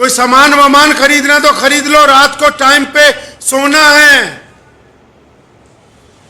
کوئی سامان وامان خریدنا تو خرید لو, رات کو ٹائم پہ سونا ہے.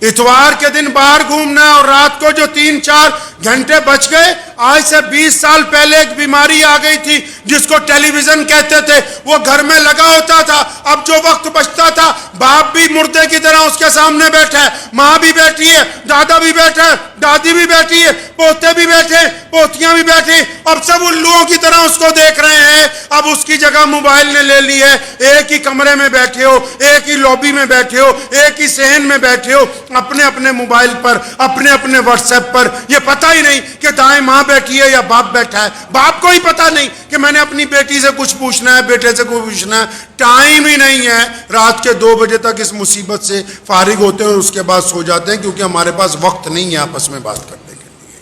اتوار کے دن باہر گھومنا ہے, اور رات کو جو 3-4 گھنٹے بچ گئے. آج سے 20 سال پہلے ایک بیماری آ گئی تھی جس کو ٹیلی ویژن کہتے تھے, وہ گھر میں لگا ہوتا تھا. اب جو وقت بچتا تھا, باپ بھی مردے کی طرح اس کے سامنے بیٹھا ہے, ماں بھی بیٹھی ہے, دادا بھی بیٹھا ہے, دادی بھی بیٹھی ہے, پوتے بھی بیٹھے, پوتیاں بھی بیٹھی. اب سب الوؤں کی طرح اس کو دیکھ رہے ہیں. اب اس کی جگہ موبائل نے لے لی ہے. ایک ہی کمرے میں بیٹھے ہو, ایک ہی لابی میں بیٹھے ہو, ایک ہی صحن میں بیٹھے ہو, اپنے اپنے موبائل پر, اپنے اپنے واٹس ایپ پر. یہ پتہ ہی نہیں کہ دائیں ماں بیٹھی ہے یا باپ بیٹھا ہے. باپ کو ہی پتہ نہیں کہ میں نے اپنی بیٹی سے کچھ پوچھنا ہے, بیٹے سے کچھ پوچھنا ہے. ٹائم ہی نہیں ہے. رات کے 2 بجے تک اس مصیبت سے فارغ ہوتے ہیں, اس کے بعد سو جاتے ہیں, کیونکہ ہمارے پاس وقت نہیں ہے آپس میں بات کرنے کے لیے.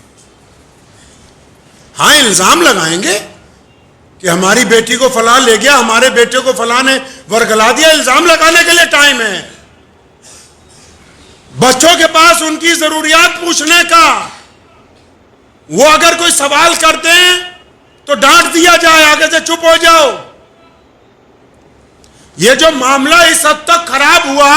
ہاں, الزام لگائیں گے کہ ہماری بیٹی کو فلاں لے گیا, ہمارے بیٹے کو فلاں نے ورگلا دیا. الزام لگانے کے لیے ٹائم ہے. بچوں کے پاس ان کی ضروریات پوچھنے کا, وہ اگر کوئی سوال کرتے ہیں تو ڈانٹ دیا جائے, آگے سے چپ ہو جاؤ. یہ جو معاملہ اس حد تک خراب ہوا,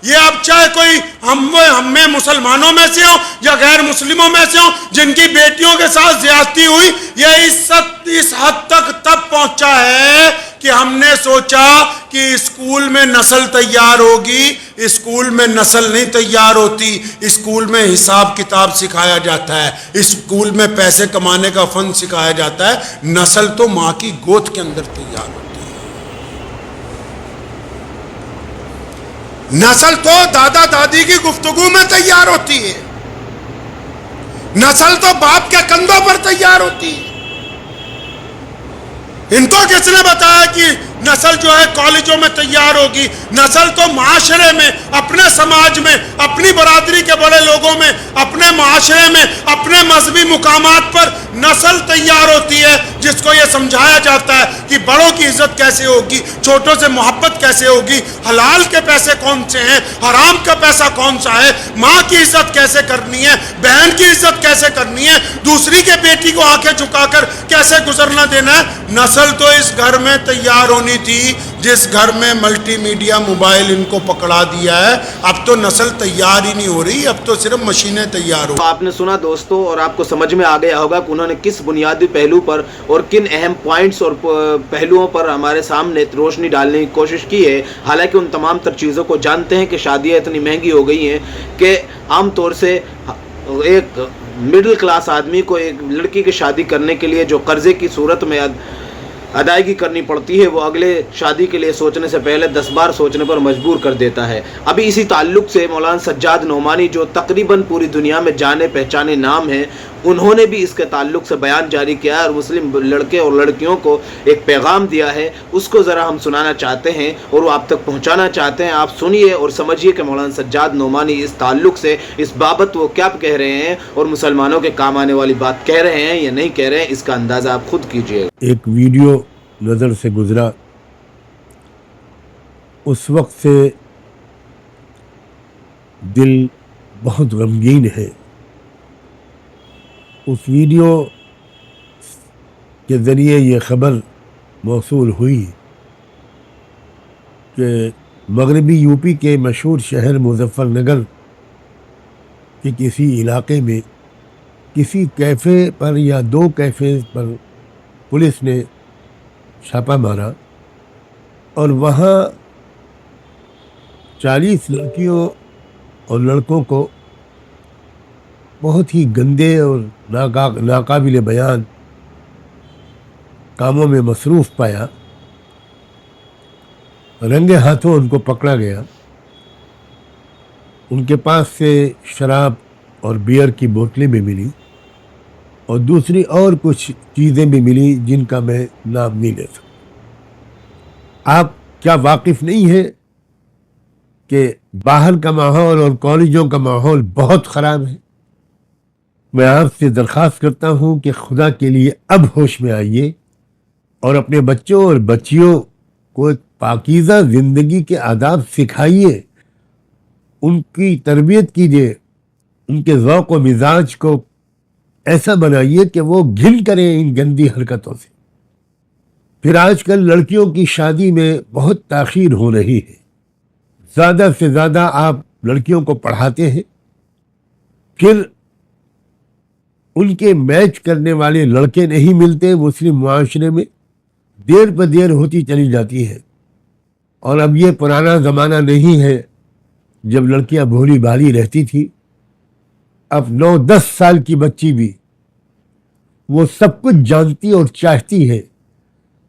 یہ اب چاہے کوئی ہم میں مسلمانوں میں سے ہوں یا غیر مسلموں میں سے ہوں جن کی بیٹیوں کے ساتھ زیادتی ہوئی, یہ اس حد تک تب پہنچا ہے کہ ہم نے سوچا کہ اسکول میں نسل تیار ہوگی. اسکول میں نسل نہیں تیار ہوتی. اسکول میں حساب کتاب سکھایا جاتا ہے, اسکول میں پیسے کمانے کا فن سکھایا جاتا ہے. نسل تو ماں کی گود کے اندر تیار ہوتی ہے. نسل تو دادا دادی کی گفتگو میں تیار ہوتی ہے. نسل تو باپ کے کندھوں پر تیار ہوتی ہے. ان کو کس نے بتایا کہ نسل جو ہے کالجوں میں تیار ہوگی؟ نسل تو معاشرے میں, اپنے سماج میں, اپنی برادری کے بڑے لوگوں میں, اپنے معاشرے میں, اپنے مذہبی مقامات پر نسل تیار ہوتی ہے, جس کو یہ سمجھایا جاتا ہے کہ بڑوں کی عزت کیسے ہوگی, چھوٹوں سے محبت کیسے ہوگی, حلال کے پیسے کون سے ہیں, حرام کا پیسہ کون سا ہے, ماں کی عزت کیسے کرنی ہے, بہن کی عزت کیسے کرنی ہے, دوسری کے بیٹی کو آنکھیں جھکا کر کیسے گزرنا دینا ہے. نسل تو اس گھر میں تیار ہونی تھی جس گھر میں ملٹی میڈیا موبائل ان کو پکڑا دیا ہے. اب تو نسل تیار ہی نہیں ہو رہی, اب تو صرف مشینیں تیار ہو. آپ نے سنا دوستو, اور آپ کو سمجھ میں آ گیا ہوگا کہ انہوں نے کس بنیادی پہلو پر اور کن اہم پوائنٹس اور پہلوؤں پر ہمارے سامنے روشنی ڈالنے کی کوشش کی ہے. حالانکہ ان تمام تر چیزوں کو جانتے ہیں کہ شادیاں اتنی مہنگی ہو گئی ہیں کہ عام طور سے ایک مڈل کلاس آدمی کو ایک لڑکی کی شادی کرنے کے لیے جو قرضے کی صورت میں ادائیگی کرنی پڑتی ہے, وہ اگلے شادی کے لیے سوچنے سے پہلے 10 بار سوچنے پر مجبور کر دیتا ہے. ابھی اسی تعلق سے مولانا سجاد نعمانی, جو تقریباً پوری دنیا میں جانے پہچانے نام ہیں, انہوں نے بھی اس کے تعلق سے بیان جاری کیا ہے اور مسلم لڑکے اور لڑکیوں کو ایک پیغام دیا ہے. اس کو ذرا ہم سنانا چاہتے ہیں اور وہ آپ تک پہنچانا چاہتے ہیں. آپ سنیے اور سمجھیے کہ مولانا سجاد نعمانی اس تعلق سے اس بابت وہ کیا کہہ رہے ہیں, اور مسلمانوں کے کام آنے والی بات کہہ رہے ہیں یا نہیں کہہ رہے ہیں, اس کا اندازہ آپ خود کیجیے. ایک ویڈیو نظر سے گزرا, اس وقت سے دل بہت غمگین ہے. اس ویڈیو کے ذریعے یہ خبر موصول ہوئی کہ مغربی یو پی کے مشہور شہر مظفر نگر کے کسی علاقے میں کسی کیفے پر یا 2 کیفے پر پولیس نے چھاپا مارا, اور وہاں 40 لڑکیوں اور لڑکوں کو بہت ہی گندے اور ناقابل بیان کاموں میں مصروف پایا. رنگے ہاتھوں ان کو پکڑا گیا. ان کے پاس سے شراب اور بیئر کی بوتلیں بھی ملی اور دوسری اور کچھ چیزیں بھی ملی جن کا میں نام نہیں لے سکتا. آپ کیا واقف نہیں ہیں کہ باہر کا ماحول اور کالجوں کا ماحول بہت خراب ہے؟ میں آپ سے درخواست کرتا ہوں کہ خدا کے لیے اب ہوش میں آئیے اور اپنے بچوں اور بچیوں کو ایک پاکیزہ زندگی کے آداب سکھائیے, ان کی تربیت کیجیے, ان کے ذوق و مزاج کو ایسا بنائیے کہ وہ گھن کریں ان گندی حرکتوں سے. پھر آج کل لڑکیوں کی شادی میں بہت تاخیر ہو رہی ہے. زیادہ سے زیادہ آپ لڑکیوں کو پڑھاتے ہیں, پھر ان کے میچ کرنے والے لڑکے نہیں ملتے مسلم معاشرے میں, دیر پہ دیر ہوتی چلی جاتی ہے. اور اب یہ پرانا زمانہ نہیں ہے جب لڑکیاں بھولی بھالی رہتی تھی. اب 9-10 سال کی بچی بھی وہ سب کچھ جانتی اور چاہتی ہے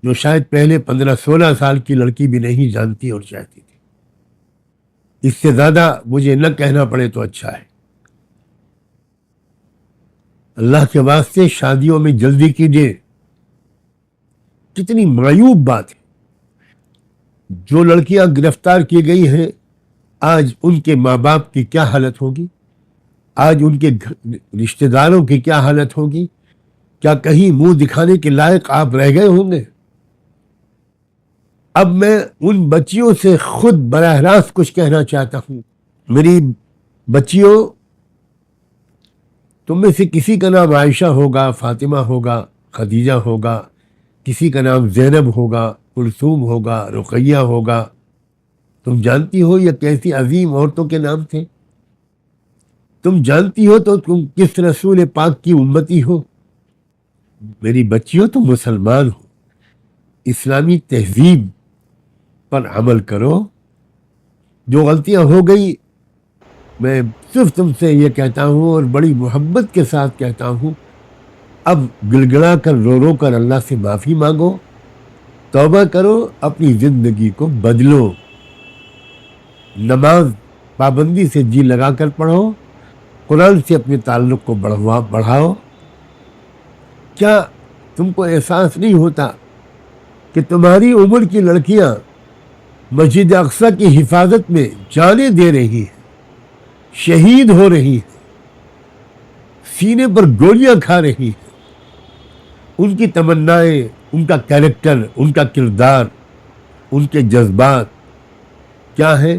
جو شاید پہلے 15-16 سال کی لڑکی بھی نہیں جانتی اور چاہتی تھی. اس سے زیادہ مجھے نہ کہنا پڑے تو اچھا ہے. اللہ کے واسطے شادیوں میں جلدی کیجیے. کتنی معیوب بات ہے. جو لڑکیاں گرفتار کی گئی ہیں آج ان کے ماں باپ کی کیا حالت ہوگی, آج ان کے رشتہ داروں کی کیا حالت ہوگی. کیا کہیں منہ دکھانے کے لائق آپ رہ گئے ہوں گے؟ اب میں ان بچیوں سے خود براہ راست کچھ کہنا چاہتا ہوں. میری بچیوں, تم میں سے کسی کا نام عائشہ ہوگا, فاطمہ ہوگا, خدیجہ ہوگا, کسی کا نام زینب ہوگا, کلثوم ہوگا, رقیہ ہوگا. تم جانتی ہو یہ کیسی عظیم عورتوں کے نام تھے؟ تم جانتی ہو تو تم کس رسول پاک کی امتی ہو؟ میری بچیوں, تم مسلمان ہو, اسلامی تہذیب پر عمل کرو. جو غلطیاں ہو گئی میں صرف تم سے یہ کہتا ہوں اور بڑی محبت کے ساتھ کہتا ہوں, اب گڑگڑا کر رو رو کر اللہ سے معافی مانگو, توبہ کرو, اپنی زندگی کو بدلو. نماز پابندی سے جی لگا کر پڑھو, قرآن سے اپنے تعلق کو بڑھاؤ. کیا تم کو احساس نہیں ہوتا کہ تمہاری عمر کی لڑکیاں مسجد اقصی کی حفاظت میں جانیں دے رہی ہیں, شہید ہو رہی ہیں, سینے پر گولیاں کھا رہی ہیں؟ ان کی تمنائیں, ان کا کیریکٹر, ان کا کردار, ان کے جذبات کیا ہیں؟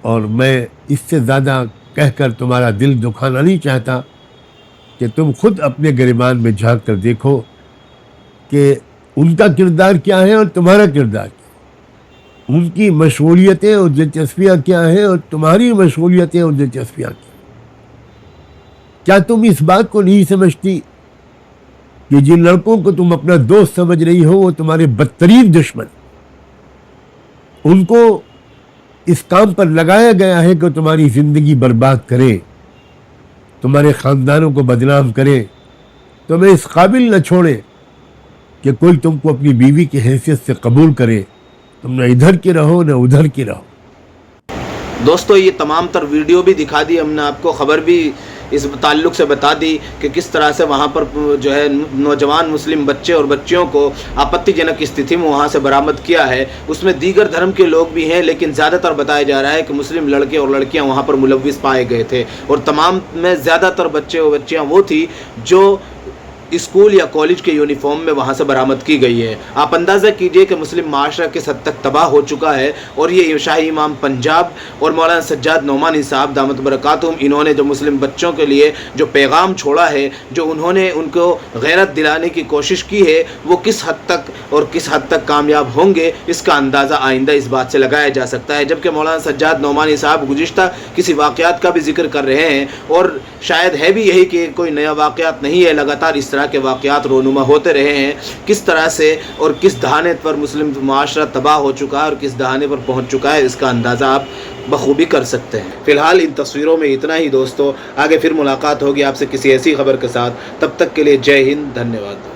اور میں اس سے زیادہ کہہ کر تمہارا دل دکھانا نہیں چاہتا کہ تم خود اپنے گریبان میں جھانک کر دیکھو کہ ان کا کردار کیا ہے اور تمہارا کردار کیا ہے. ان کی مشغولیتیں اور دلچسپیاں کیا ہیں اور تمہاری مشغولیتیں اور دلچسپیاں کیا ہیں. کیا تم اس بات کو نہیں سمجھتی کہ جن لڑکوں کو تم اپنا دوست سمجھ رہی ہو وہ تمہارے بدترین دشمن, ان کو اس کام پر لگایا گیا ہے کہ تمہاری زندگی برباد کرے, تمہارے خاندانوں کو بدنام کرے, تمہیں اس قابل نہ چھوڑے کہ کوئی تم کو اپنی بیوی کی حیثیت سے قبول کرے. تم نہ ادھر کی رہو نہ ادھر کی رہو. دوستو یہ تمام تر ویڈیو بھی دکھا دی ہم نے آپ کو, خبر بھی اس تعلق سے بتا دی کہ کس طرح سے وہاں پر جو ہے نوجوان مسلم بچے اور بچیوں کو آپتی جنک استھتی میں وہاں سے برآمد کیا ہے. اس میں دیگر دھرم کے لوگ بھی ہیں لیکن زیادہ تر بتایا جا رہا ہے کہ مسلم لڑکے اور لڑکیاں وہاں پر ملوث پائے گئے تھے, اور تمام میں زیادہ تر بچے اور بچیاں وہ تھی جو اسکول یا کالج کے یونیفارم میں وہاں سے برآمد کی گئی ہے. آپ اندازہ کیجئے کہ مسلم معاشرہ کس حد تک تباہ ہو چکا ہے. اور یہ شاہی امام پنجاب اور مولانا سجاد نعمانی صاحب دامت برکاتہم, انہوں نے جو مسلم بچوں کے لیے جو پیغام چھوڑا ہے, جو انہوں نے ان کو غیرت دلانے کی کوشش کی ہے, وہ کس حد تک اور کس حد تک کامیاب ہوں گے اس کا اندازہ آئندہ اس بات سے لگایا جا سکتا ہے. جبکہ مولانا سجاد نعمانی صاحب گزشتہ کسی واقعات کا بھی ذکر کر رہے ہیں, اور شاید ہے بھی یہی کہ کوئی نیا واقعات نہیں ہے, لگاتار اس طرح کے واقعات رونما ہوتے رہے ہیں. کس طرح سے اور کس دہانے پر مسلم معاشرہ تباہ ہو چکا ہے اور کس دہانے پر پہنچ چکا ہے اس کا اندازہ آپ بخوبی کر سکتے ہیں. فی الحال ان تصویروں میں اتنا ہی دوستو, آگے پھر ملاقات ہوگی آپ سے کسی ایسی خبر کے ساتھ. تب تک کے لیے جے ہند, دھنیہ واد.